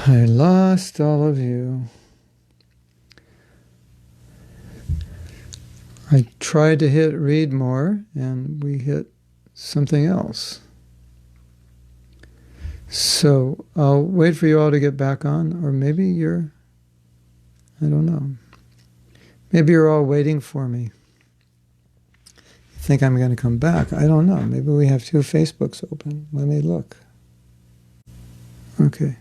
I lost all of you. I tried to hit read more, and we hit something else. So I'll wait for you all to get back on, or maybe you're, I don't know. Maybe you're all waiting for me. You think I'm going to come back? I don't know. Maybe we have 2 Facebooks open. Let me look. Okay.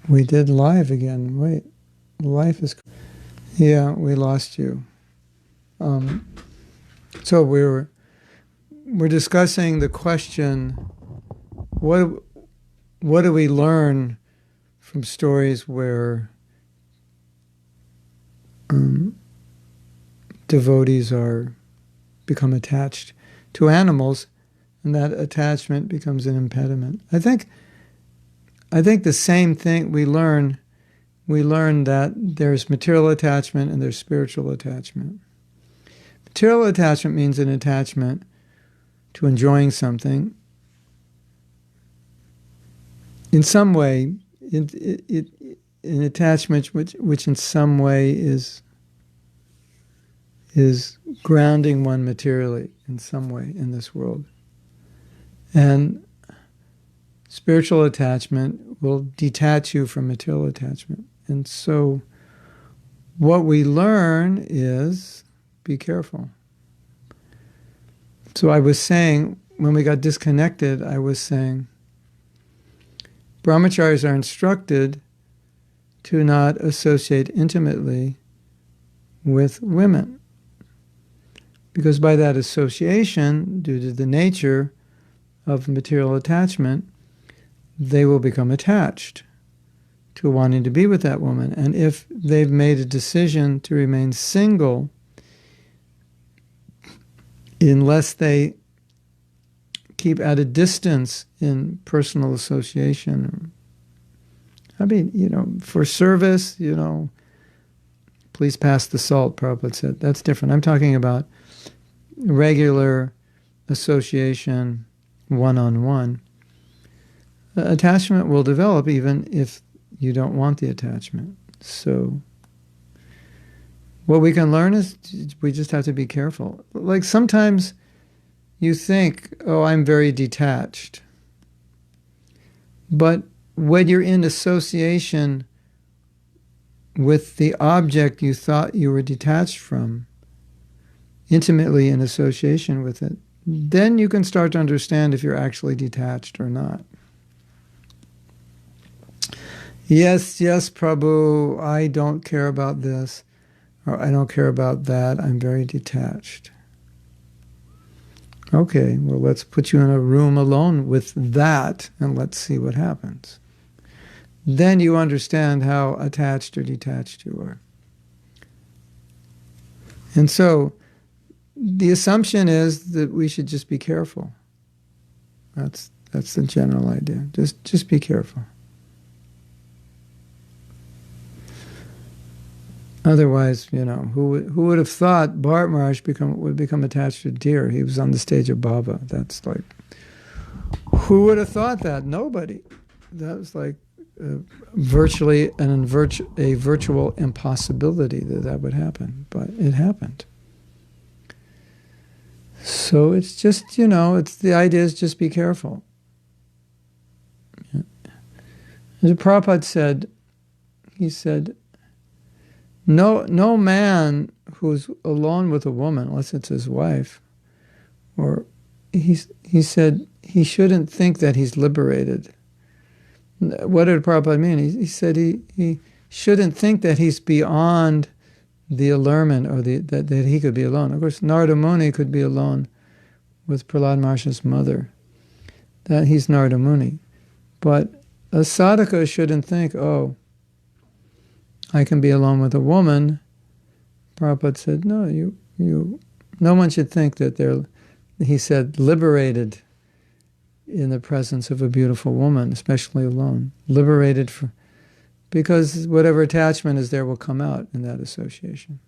We did live again. Wait. Life is... Yeah, we lost you. So we're discussing the question, what do we learn from stories where devotees become attached to animals, and that attachment becomes an impediment? I think the same thing we learn that there's material attachment and there's spiritual attachment. Material attachment means an attachment to enjoying something. In some way, an attachment which in some way is grounding one materially in some way in this world. And spiritual attachment will detach you from material attachment. And so what we learn is be careful. So I was saying, when we got disconnected, I was saying, brahmacharis are instructed to not associate intimately with women. Because by that association, due to the nature of material attachment, they will become attached to wanting to be with that woman. And if they've made a decision to remain single, unless they keep at a distance in personal association, I mean, for service, please pass the salt, Prabhupada said. That's different. I'm talking about regular association, one-on-one. Attachment will develop even if you don't want the attachment. So what we can learn is we just have to be careful. Like sometimes you think, oh, I'm very detached. But when you're in association with the object you thought you were detached from, intimately in association with it, then you can start to understand if you're actually detached or not. Yes, Prabhu, I don't care about this, or I don't care about that, I'm very detached. Okay, well, let's put you in a room alone with that, and let's see what happens. Then you understand how attached or detached you are. And so, the assumption is that we should just be careful. That's the general idea. Just be careful. Otherwise, who would have thought Bharat Maharaj would become attached to deer? He was on the stage of Baba. That's like, who would have thought that? Nobody. That was like virtually a virtual impossibility that would happen, but it happened. So it's just, the idea is just be careful. As Prabhupada said, he said, no man who's alone with a woman, unless it's his wife, or he said he shouldn't think that he's liberated. What did Prabhupada mean? He said he shouldn't think that he's beyond the allurement, or that he could be alone. Of course, Narada Muni could be alone with Prahlad Maharaj's mother. That he's Narada Muni. But a sadhaka shouldn't think, oh, I can be alone with a woman. Prabhupada said, no, no one should think that he said, liberated in the presence of a beautiful woman, especially alone. Liberated because whatever attachment is there will come out in that association.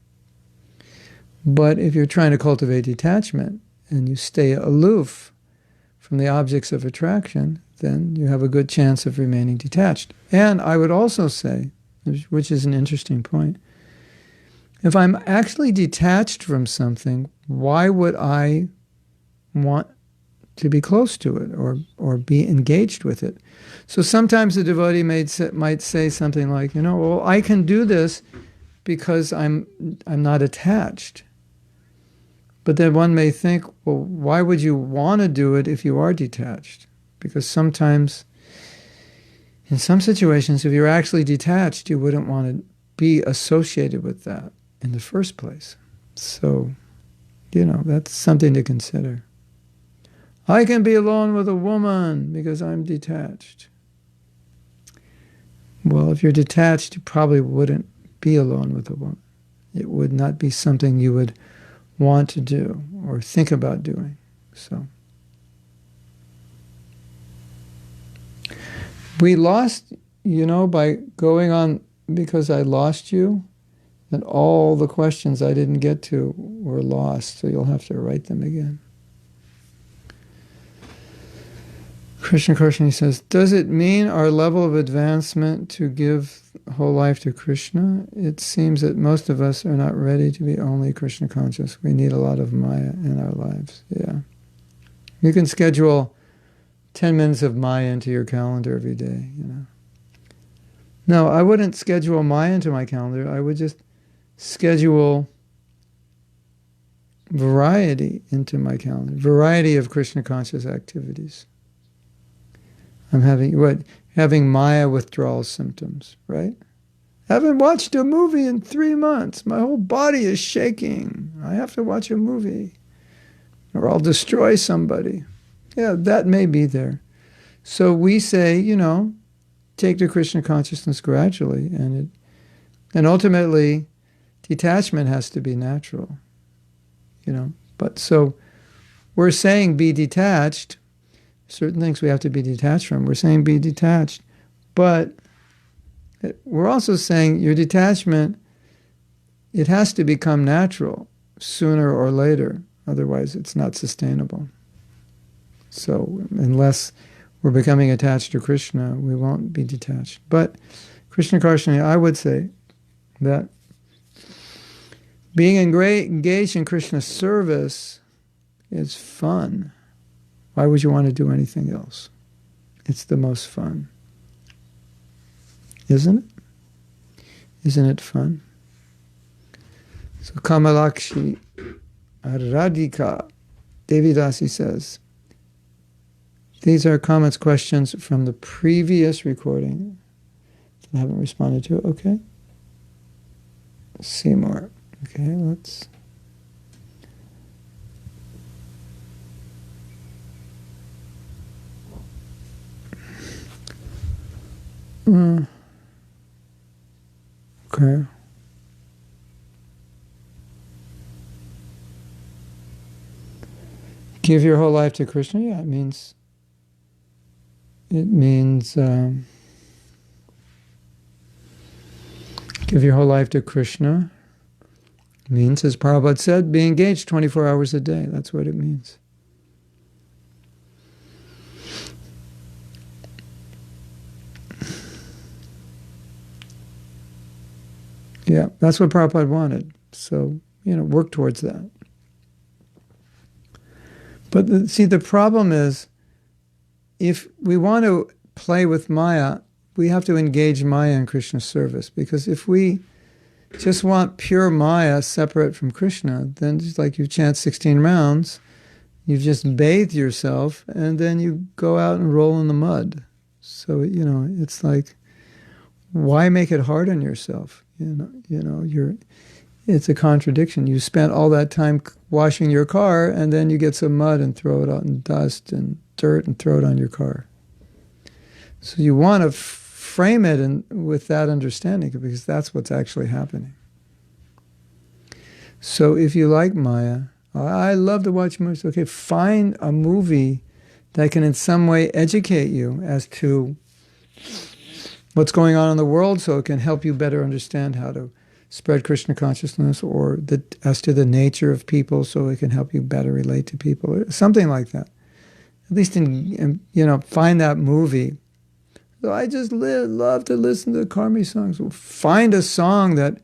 But if you're trying to cultivate detachment and you stay aloof from the objects of attraction, then you have a good chance of remaining detached. And I would also say, which is an interesting point, if I'm actually detached from something, why would I want to be close to it or be engaged with it? So sometimes the devotee might say something like, well, I can do this because I'm not attached. But then one may think, well, why would you want to do it if you are detached? Because sometimes, in some situations, if you're actually detached, you wouldn't want to be associated with that in the first place. So, that's something to consider. I can be alone with a woman because I'm detached. Well, if you're detached, you probably wouldn't be alone with a woman. It would not be something you would want to do or think about doing. So we lost, by going on because I lost you, and all the questions I didn't get to were lost, so you'll have to write them again. Krishna Karshani says, does it mean our level of advancement to give whole life to Krishna? It seems that most of us are not ready to be only Krishna conscious. We need a lot of Maya in our lives. Yeah. You can schedule 10 minutes of Maya into your calendar every day, No, I wouldn't schedule Maya into my calendar. I would just schedule variety into my calendar. Variety of Krishna conscious activities. I'm having Maya withdrawal symptoms, right? I haven't watched a movie in 3 months. My whole body is shaking. I have to watch a movie, or I'll destroy somebody. Yeah, that may be there. So we say, take to Krishna consciousness gradually, and ultimately, detachment has to be natural, But so we're saying be detached. Certain things we have to be detached from. We're saying be detached. But we're also saying your detachment, it has to become natural sooner or later. Otherwise, it's not sustainable. So unless we're becoming attached to Krishna, we won't be detached. But Krishna Karshani, I would say that being engaged in Krishna's service is fun. Why would you want to do anything else? It's the most fun. Isn't it? Isn't it fun? So Kamalakshi Radhika Devidasi says, these are comments, questions from the previous recording that I haven't responded to. Okay. Let's see more. Okay, let's... Okay. Give your whole life to Krishna? Yeah, it means give your whole life to Krishna. It means, as Prabhupada said, be engaged 24 hours a day. That's what it means. Yeah, that's what Prabhupada wanted. So, work towards that. But the problem is, if we want to play with Maya, we have to engage Maya in Krishna's service. Because if we just want pure Maya separate from Krishna, then just like you chant 16 rounds, you've just bathed yourself, and then you go out and roll in the mud. So, it's like, why make it hard on yourself? It's a contradiction. You spent all that time washing your car, and then you get some mud and throw it out, and dust and dirt, and throw it on your car. So you want to frame it with that understanding, because that's what's actually happening. So if you like Maya, I love to watch movies. Okay, find a movie that can in some way educate you as to what's going on in the world, so it can help you better understand how to spread Krishna consciousness, or as to the nature of people, so it can help you better relate to people, or something like that. at least find that movie. So I just love to listen to Karmi songs. Well, find a song that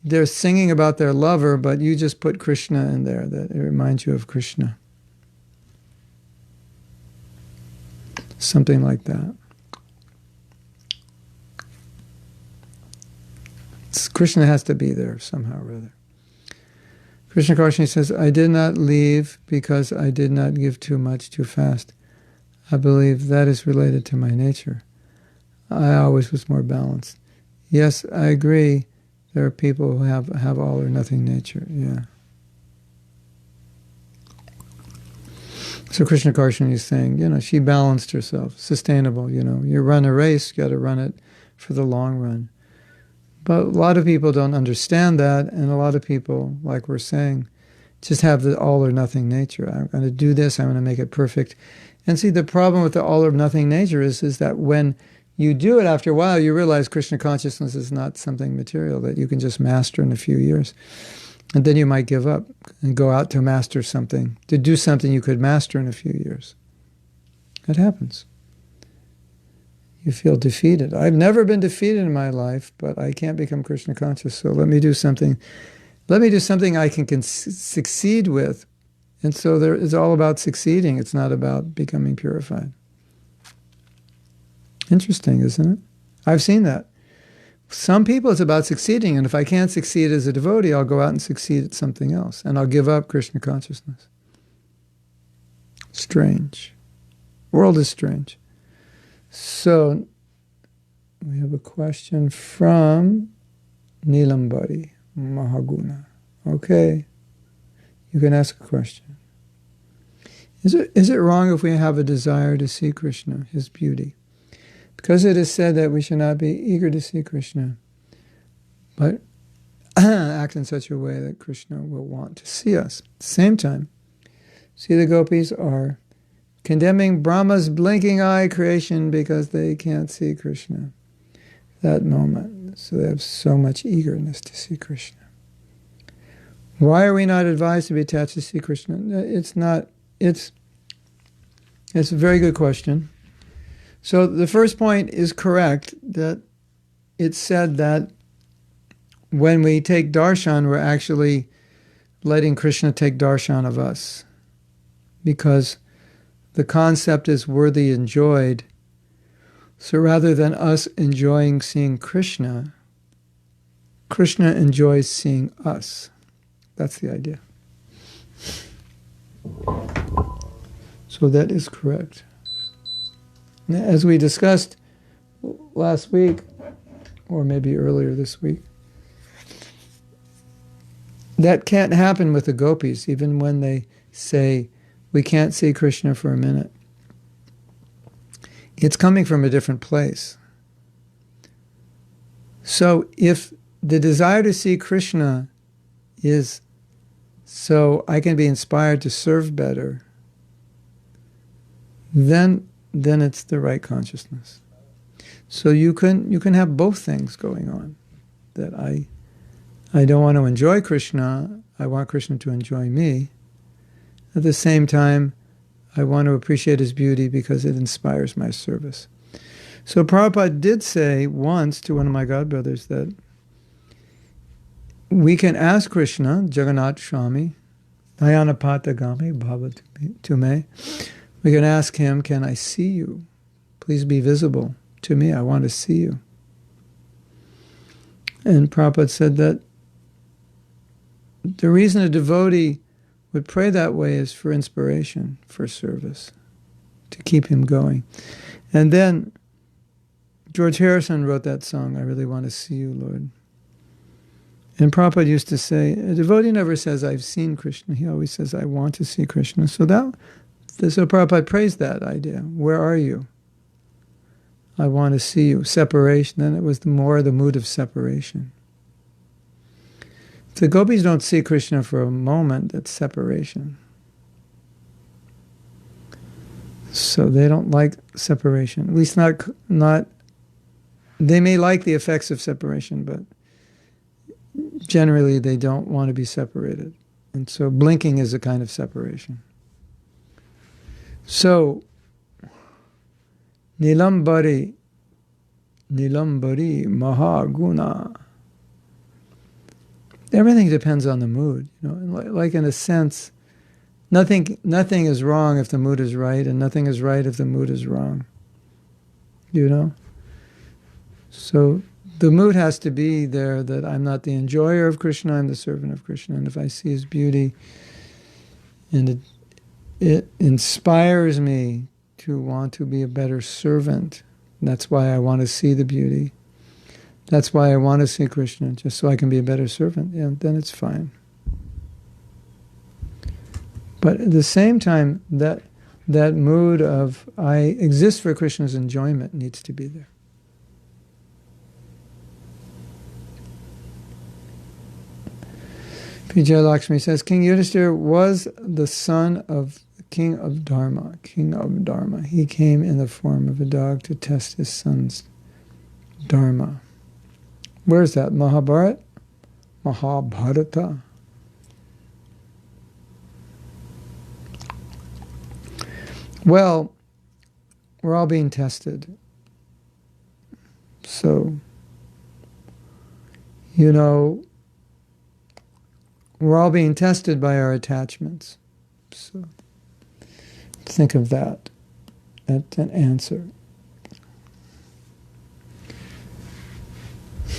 they're singing about their lover, but you just put Krishna in there, that it reminds you of Krishna. Something like that. Krishna has to be there somehow or other. Krishna Karshani says, I did not leave because I did not give too much too fast. I believe that is related to my nature. I always was more balanced. Yes, I agree. There are people who have all or nothing nature. Yeah. So Krishna Karshani is saying, she balanced herself, sustainable. You run a race, you got to run it for the long run. But a lot of people don't understand that, and a lot of people, like we're saying, just have the all or nothing nature. I'm going to do this, I'm going to make it perfect. And see, the problem with the all or nothing nature is that when you do it, after a while, you realize Krishna consciousness is not something material that you can just master in a few years. And then you might give up and go out to master something, to do something you could master in a few years. It happens. You feel defeated. I've never been defeated in my life, but I can't become Krishna conscious, so let me do something. Let me do something I can succeed with. And so it's all about succeeding. It's not about becoming purified. Interesting, isn't it? I've seen that. Some people, it's about succeeding, and if I can't succeed as a devotee, I'll go out and succeed at something else, and I'll give up Krishna consciousness. Strange. The world is strange. So, we have a question from Nilambari Mahaguna. Okay, you can ask a question. Is it wrong if we have a desire to see Krishna, his beauty? Because it is said that we should not be eager to see Krishna, but act in such a way that Krishna will want to see us. At the same time, see, the gopis are condemning Brahma's blinking eye creation because they can't see Krishna that moment. So they have so much eagerness to see Krishna. Why are we not advised to be attached to see Krishna? It's a very good question. So the first point is correct, that it's said that when we take darshan, we're actually letting Krishna take darshan of us, because the concept is worthy enjoyed. So rather than us enjoying seeing Krishna, Krishna enjoys seeing us. That's the idea. So that is correct. As we discussed last week, or maybe earlier this week, that can't happen with the gopis, even when they say, we can't see Krishna for a minute. It's coming from a different place. So if the desire to see Krishna is so I can be inspired to serve better, then it's the right consciousness. So you can have both things going on. That I don't want to enjoy Krishna, I want Krishna to enjoy me. At the same time, I want to appreciate his beauty because it inspires my service. So Prabhupada did say once to one of my godbrothers that we can ask Krishna, Jagannath Swami, Dayanapatagami Bhava Tume, we can ask him, can I see you? Please be visible to me, I want to see you. And Prabhupada said that the reason a devotee would pray that way is for inspiration, for service, to keep him going. And then George Harrison wrote that song, I really want to see you, Lord. And Prabhupada used to say, a devotee never says, I've seen Krishna. He always says, I want to see Krishna. So Prabhupada praised that idea. Where are you? I want to see you. Separation. Then it was more the mood of separation. The gopis don't see Krishna for a moment, it's separation. So they don't like separation. At least not they may like the effects of separation, but generally they don't want to be separated. And so blinking is a kind of separation. So, Nilambari Mahaguna. Everything depends on the mood. Like in a sense, nothing is wrong if the mood is right, and nothing is right if the mood is wrong. So the mood has to be there that I'm not the enjoyer of Krishna, I'm the servant of Krishna. And if I see his beauty, and it inspires me to want to be a better servant, that's why I want to see the beauty. That's why I want to see Krishna, just so I can be a better servant. Yeah, then it's fine. But at the same time, that mood of I exist for Krishna's enjoyment needs to be there. Vijay Lakshmi says, King Yudhishthira was the son of the King of Dharma. He came in the form of a dog to test his son's dharma. Where's that? Mahabharata? Well, we're all being tested. So, we're all being tested by our attachments. So, think of that. That's an answer.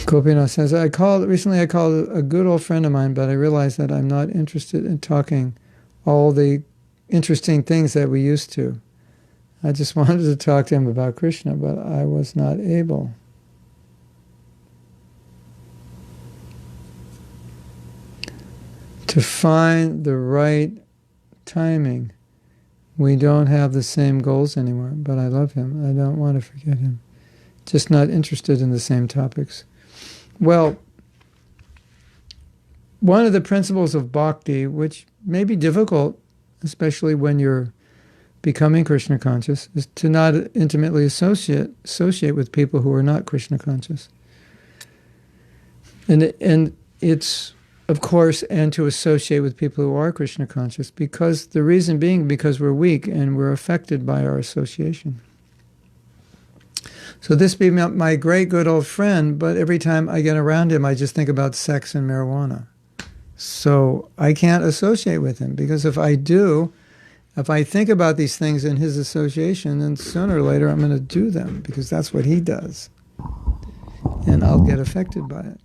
Gopinath says, recently I called a good old friend of mine, but I realized that I'm not interested in talking all the interesting things that we used to. I just wanted to talk to him about Krishna, but I was not able. To find the right timing. We don't have the same goals anymore, but I love him. I don't want to forget him. Just not interested in the same topics. Well, one of the principles of bhakti, which may be difficult, especially when you're becoming Krishna conscious, is to not intimately associate with people who are not Krishna conscious. And it's, of course, and to associate with people who are Krishna conscious, because the reason being because we're weak and we're affected by our association. So this be my great good old friend, but every time I get around him, I just think about sex and marijuana. So I can't associate with him, because if I do, if I think about these things in his association, then sooner or later I'm going to do them, because that's what he does. And I'll get affected by it.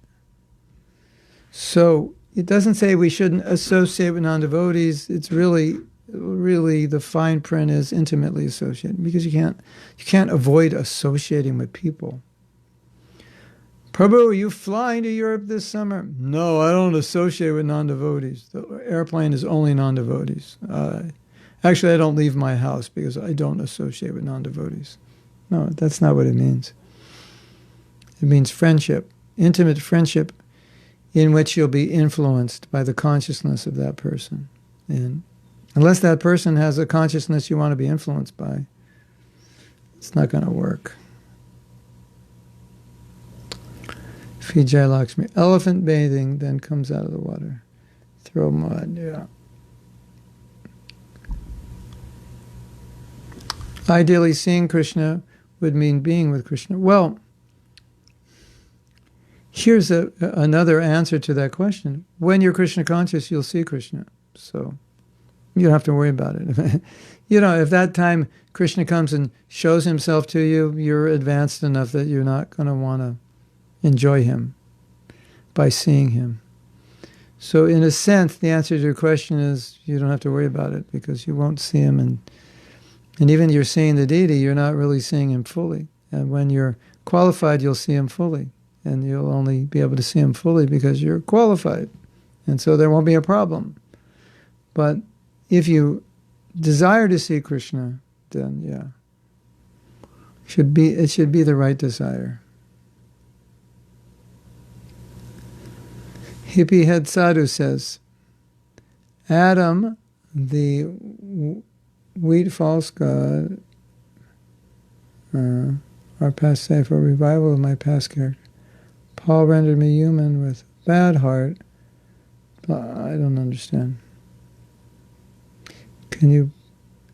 So it doesn't say we shouldn't associate with non-devotees. It's really the fine print is intimately associated, because you can't avoid associating with people. Prabhu, are you flying to Europe this summer? No, I don't associate with non-devotees. The airplane is only non-devotees. Actually, I don't leave my house because I don't associate with non-devotees. No, that's not what it means. It means friendship, intimate friendship, in which you'll be influenced by the consciousness of that person. And unless that person has a consciousness you want to be influenced by, it's not going to work. Vijay Lakshmi. Elephant bathing, then comes out of the water. Throw mud, yeah. Ideally, seeing Krishna would mean being with Krishna. Well, here's another answer to that question. When you're Krishna conscious, you'll see Krishna. So you don't have to worry about it. If that time Krishna comes and shows himself to you, you're advanced enough that you're not going to want to enjoy him by seeing him. So in a sense, the answer to your question is you don't have to worry about it, because you won't see him. And even you're seeing the deity, you're not really seeing him fully. And when you're qualified, you'll see him fully. And you'll only be able to see him fully because you're qualified. And so there won't be a problem. But if you desire to see Krishna, then yeah, it should be the right desire. Hippie Head Sadhu says, Adam, the wheat false god, are passe for revival of my past character. Paul rendered me human with bad heart. I don't understand. Can you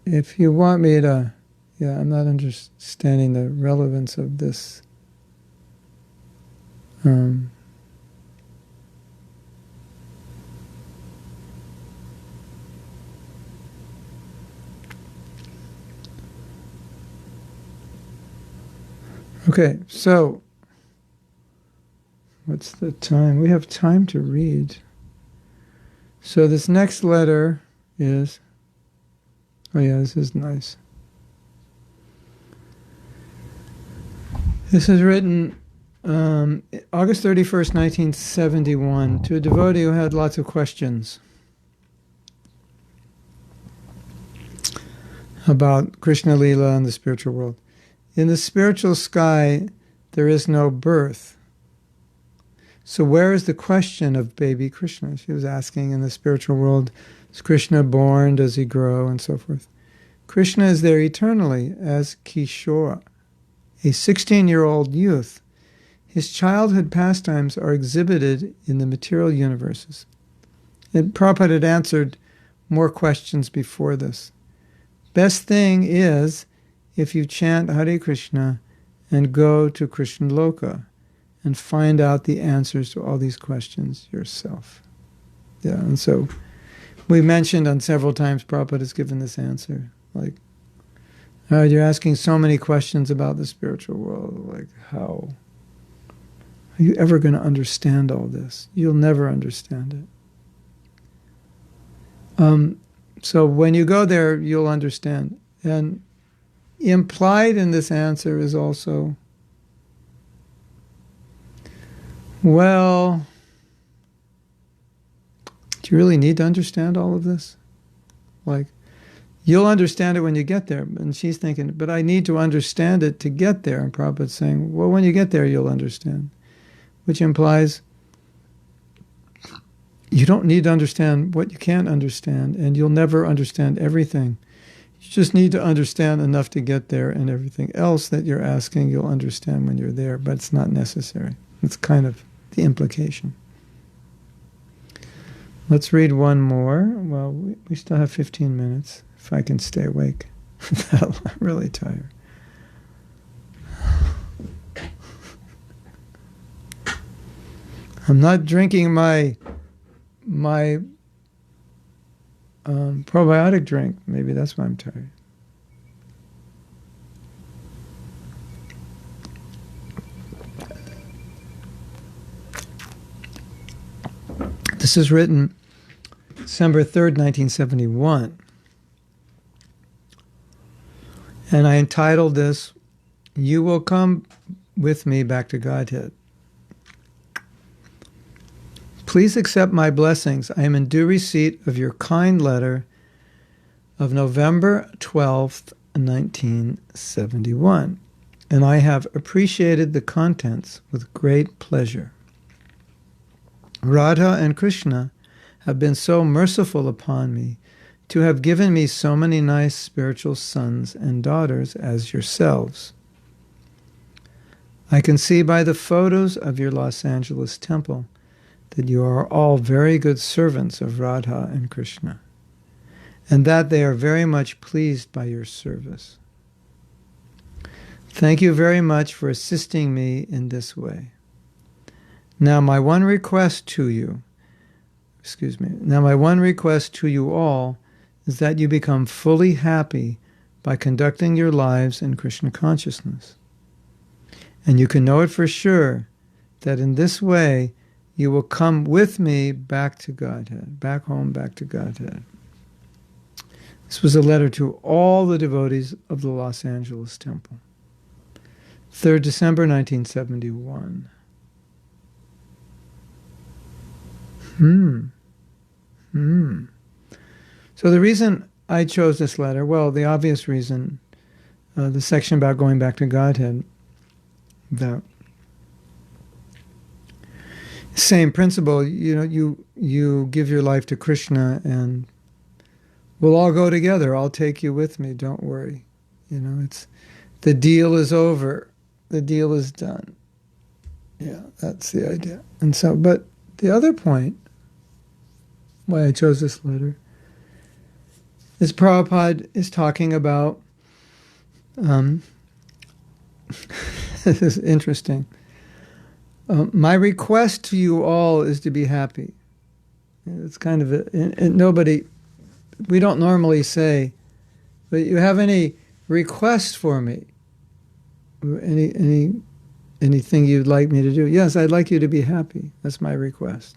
if you want me to, yeah, I'm not understanding the relevance of this. Okay, so what's the time? We have time to read. So this next letter is, oh yeah, this is nice. This is written August 31st, 1971, to a devotee who had lots of questions about Krishna Lila and the spiritual world. In the spiritual sky, there is no birth. So where is the question of baby Krishna? She was asking, in the spiritual world, is Krishna born? Does he grow? And so forth. Krishna is there eternally as Kishore, a 16-year-old youth. His childhood pastimes are exhibited in the material universes. And Prabhupada had answered more questions before this. Best thing is if you chant Hare Krishna and go to Krishna Loka and find out the answers to all these questions yourself. Yeah, and so we mentioned on several times Prabhupada has given this answer. Like, you're asking so many questions about the spiritual world. Like, how are you ever going to understand all this? You'll never understand it. So when you go there, you'll understand. And implied in this answer is also, well, do you really need to understand all of this? Like, you'll understand it when you get there. And she's thinking, but I need to understand it to get there. And Prabhupada's saying, well, when you get there, you'll understand. Which implies you don't need to understand what you can't understand, and you'll never understand everything. You just need to understand enough to get there, and everything else that you're asking, you'll understand when you're there, but it's not necessary. It's kind of the implication. Let's read one more. Well, we still have 15 minutes, if I can stay awake. I'm really tired. I'm not drinking my probiotic drink. Maybe that's why I'm tired. This is written December 3rd, 1971. And I entitled this, You Will Come With Me Back to Godhead. Please accept my blessings. I am in due receipt of your kind letter of November 12th, 1971, and I have appreciated the contents with great pleasure. Radha and Krishna have been so merciful upon me to have given me so many nice spiritual sons and daughters as yourselves. I can see by the photos of your Los Angeles temple that you are all very good servants of Radha and Krishna, and that they are very much pleased by your service. Thank you very much for assisting me in this way. Now my one request to you all is that you become fully happy by conducting your lives in Krishna consciousness. And you can know it for sure that in this way you will come with me back to Godhead, back home, back to Godhead. This was a letter to all the devotees of the Los Angeles temple. 3rd December 1971. So the reason I chose this letter, well, the obvious reason, the section about going back to Godhead, that same principle, you give your life to Krishna and we'll all go together. I'll take you with me. Don't worry. It's the deal is over. The deal is done. Yeah, that's the idea. And so, but the other point why I chose this letter This Prabhupada is talking about, this is interesting. My request to you all is to be happy. It's kind of nobody, we don't normally say, but you have any requests for me? Anything you'd like me to do? Yes, I'd like you to be happy. That's my request.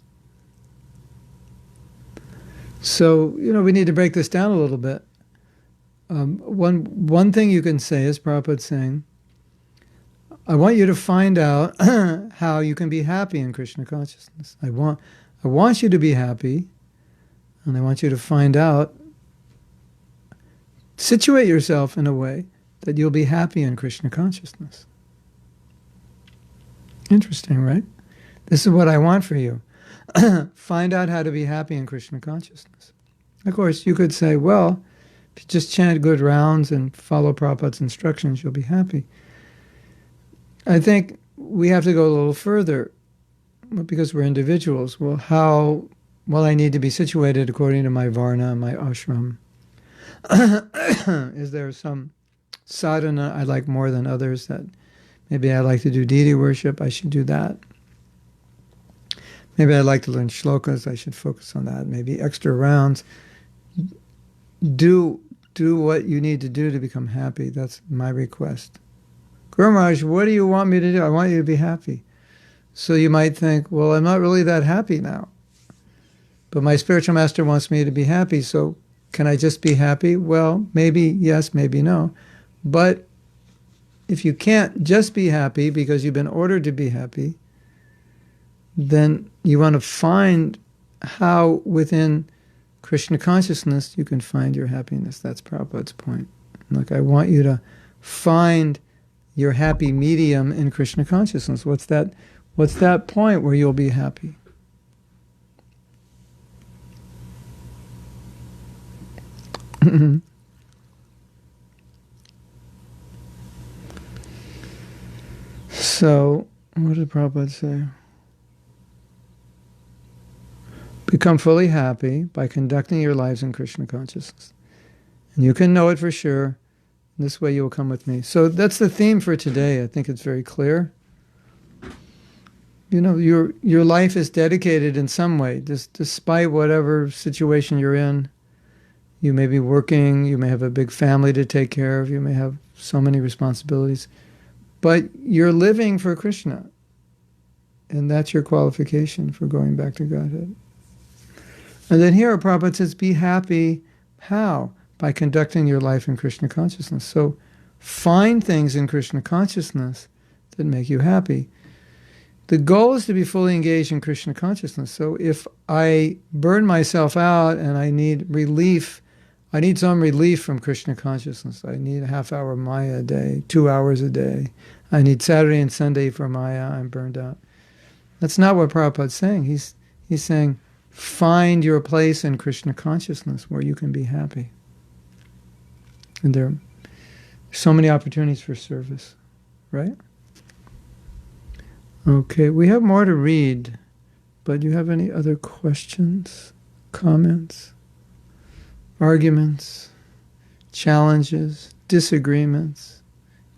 So, we need to break this down a little bit. One thing you can say is Prabhupada's saying, I want you to find out how you can be happy in Krishna consciousness. I want you to be happy, and I want you to find out, situate yourself in a way that you'll be happy in Krishna consciousness. Interesting, right? This is what I want for you. Find out how to be happy in Krishna consciousness. Of course, you could say, well, if you just chant good rounds and follow Prabhupada's instructions, you'll be happy. I think we have to go a little further, because we're individuals. Well, I need to be situated according to my varna, my ashram. Is there some sadhana I like more than others? That maybe I like to do deity worship, I should do that. Maybe I like to learn shlokas, I should focus on that. Maybe extra rounds. Do what you need to do to become happy. That's my request. Guru Maharaj, what do you want me to do? I want you to be happy. So you might think, well, I'm not really that happy now. But my spiritual master wants me to be happy, so can I just be happy? Well, maybe yes, maybe no. But if you can't just be happy because you've been ordered to be happy, then you want to find how within Krishna consciousness you can find your happiness. That's Prabhupada's point. Look, I want you to find your happy medium in Krishna consciousness. What's that point where you'll be happy? So, what did Prabhupada say? Become fully happy by conducting your lives in Krishna consciousness. And you can know it for sure. This way you will come with me. So that's the theme for today. I think it's very clear. Your life is dedicated in some way, despite whatever situation you're in. You may be working, you may have a big family to take care of, you may have so many responsibilities. But you're living for Krishna. And that's your qualification for going back to Godhead. And then here Prabhupada says, be happy. How? By conducting your life in Krishna consciousness. So find things in Krishna consciousness that make you happy. The goal is to be fully engaged in Krishna consciousness. So if I burn myself out and I need relief, I need some relief from Krishna consciousness. I need a half hour Maya a day, 2 hours a day. I need Saturday and Sunday for Maya. I'm burned out. That's not what Prabhupada's saying. He's saying, find your place in Krishna consciousness where you can be happy. And there are so many opportunities for service, right? Okay, we have more to read, but do you have any other questions, comments, arguments, challenges, disagreements,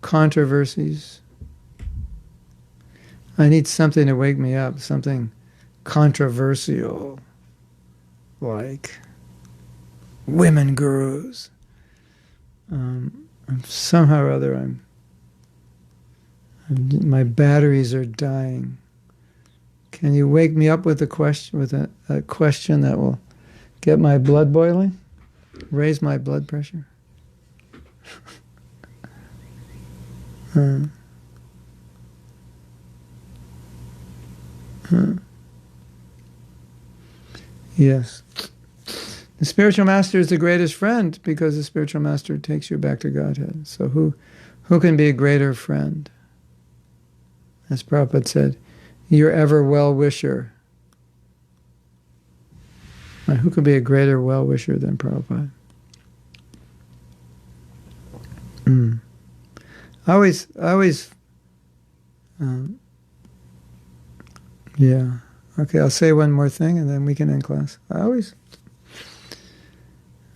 controversies? I need something to wake me up, something controversial, like women gurus. Somehow or other, my batteries are dying. Can you wake me up with a question, a question that will get my blood boiling, raise my blood pressure? Yes. The spiritual master is the greatest friend because the spiritual master takes you back to Godhead. So who can be a greater friend? As Prabhupada said, your ever well-wisher. Who could be a greater well-wisher than Prabhupada? I always, yeah. Okay, I'll say one more thing and then we can end class.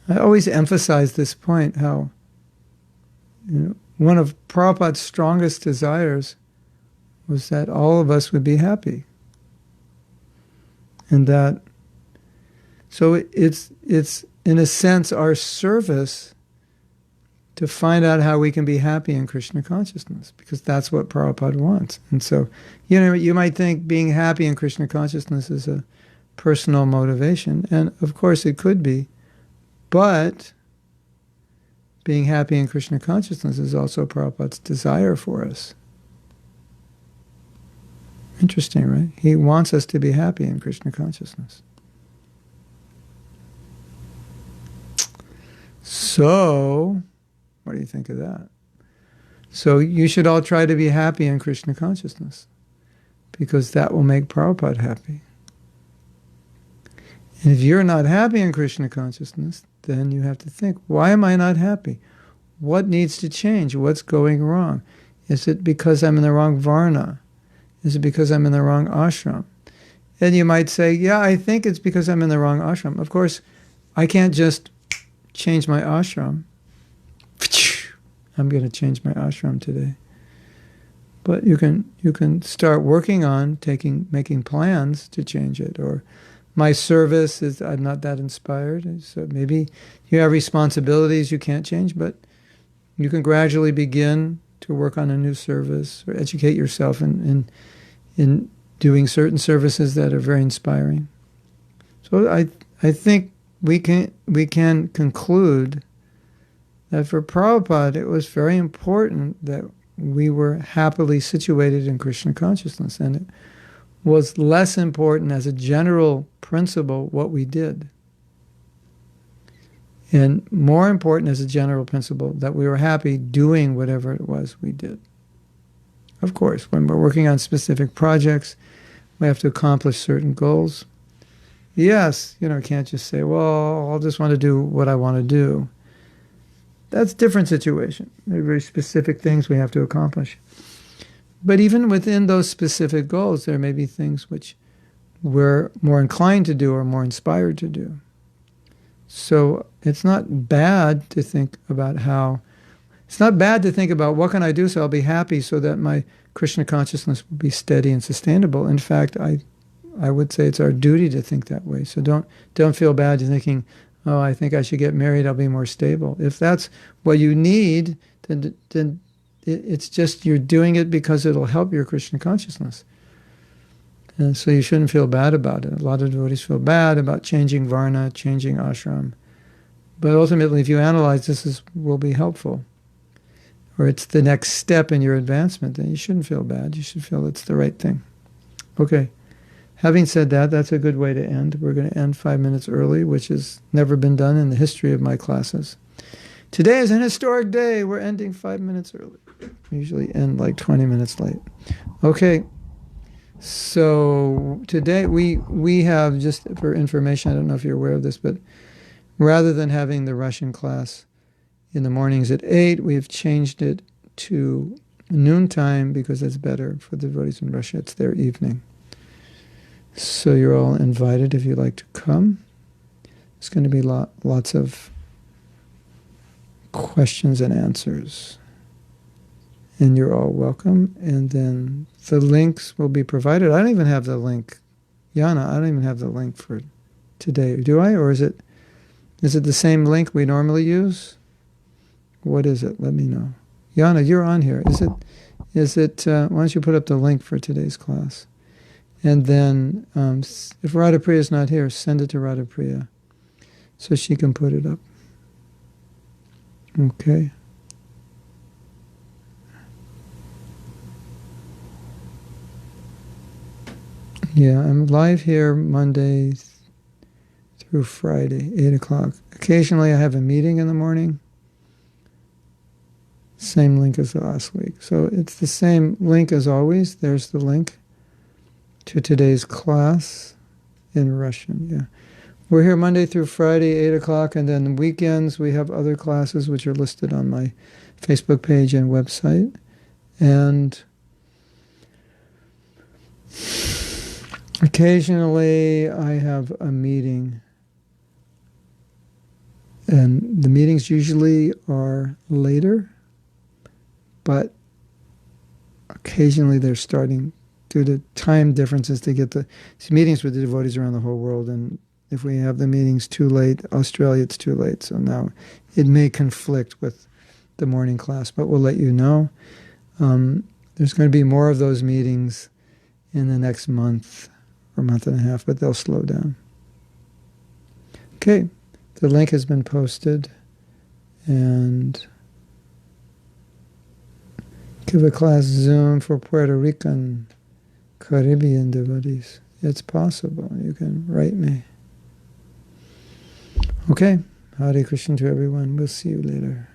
I I always emphasize this point, how one of Prabhupada's strongest desires was that all of us would be happy. And that, so it's in a sense our service to find out how we can be happy in Krishna consciousness, because that's what Prabhupada wants. And so, you might think being happy in Krishna consciousness is a personal motivation, and of course it could be, but being happy in Krishna consciousness is also Prabhupada's desire for us. Interesting, right? He wants us to be happy in Krishna consciousness. So, what do you think of that? So you should all try to be happy in Krishna consciousness, because that will make Prabhupada happy. And if you're not happy in Krishna consciousness, then you have to think, why am I not happy? What needs to change? What's going wrong? Is it because I'm in the wrong varna? Is it because I'm in the wrong ashram? And you might say, yeah, I think it's because I'm in the wrong ashram. Of course, I can't just change my ashram. I'm going to change my ashram today. But you can start working on making plans to change it. Or my service is, I'm not that inspired. So maybe you have responsibilities you can't change, but you can gradually begin to work on a new service or educate yourself in doing certain services that are very inspiring. So I think we can conclude that for Prabhupada it was very important that we were happily situated in Krishna consciousness, and it was less important as a general principle what we did, and more important as a general principle that we were happy doing whatever it was we did. Of course, when we're working on specific projects, we have to accomplish certain goals. Yes, can't just say, well, I'll just want to do what I want to do. That's a different situation. There are very specific things we have to accomplish. But even within those specific goals, there may be things which we're more inclined to do or more inspired to do. So it's not bad to think about what can I do so I'll be happy so that my Krishna consciousness will be steady and sustainable. In fact, I would say it's our duty to think that way. So don't feel bad to thinking, oh, I think I should get married, I'll be more stable. If that's what you need, then it's just you're doing it because it'll help your Krishna consciousness. And so you shouldn't feel bad about it. A lot of devotees feel bad about changing varna, changing ashram. But ultimately, if you analyze this will be helpful, or it's the next step in your advancement, then you shouldn't feel bad. You should feel it's the right thing. Okay. Having said that, that's a good way to end. We're going to end 5 minutes early, which has never been done in the history of my classes. Today is an historic day. We're ending 5 minutes early. We usually end like 20 minutes late. Okay. So today we have, just for information, I don't know if you're aware of this, but rather than having the Russian class in the mornings at 8, we've changed it to noontime because it's better for the devotees in Russia. It's their evening. So you're all invited if you'd like to come. It's going to be lots of questions and answers. And you're all welcome. And then the links will be provided. I don't even have the link. Yana, I don't even have the link for today. Do I? Or is it the same link we normally use? What is it? Let me know. Yana, you're on here. Is it? Why don't you put up the link for today's class? And then if Radhapriya is not here, send it to Radhapriya so she can put it up. Okay. Yeah, I'm live here Monday through Friday, 8 o'clock. Occasionally I have a meeting in the morning. Same link as the last week. So it's the same link as always. There's the link to today's class in Russian. Yeah, we're here Monday through Friday, 8 o'clock, and then weekends we have other classes which are listed on my Facebook page and website. And occasionally I have a meeting And the meetings usually are later, but occasionally they're starting, due to time differences, to get the meetings with the devotees around the whole world. And if we have the meetings too late, Australia, it's too late. So now it may conflict with the morning class, but we'll let you know. There's going to be more of those meetings in the next month or month and a half, but they'll slow down. Okay, the link has been posted, and give a class Zoom for Puerto Rican, Caribbean devotees. It's possible. You can write me. Okay, Hare Krishna to everyone. We'll see you later.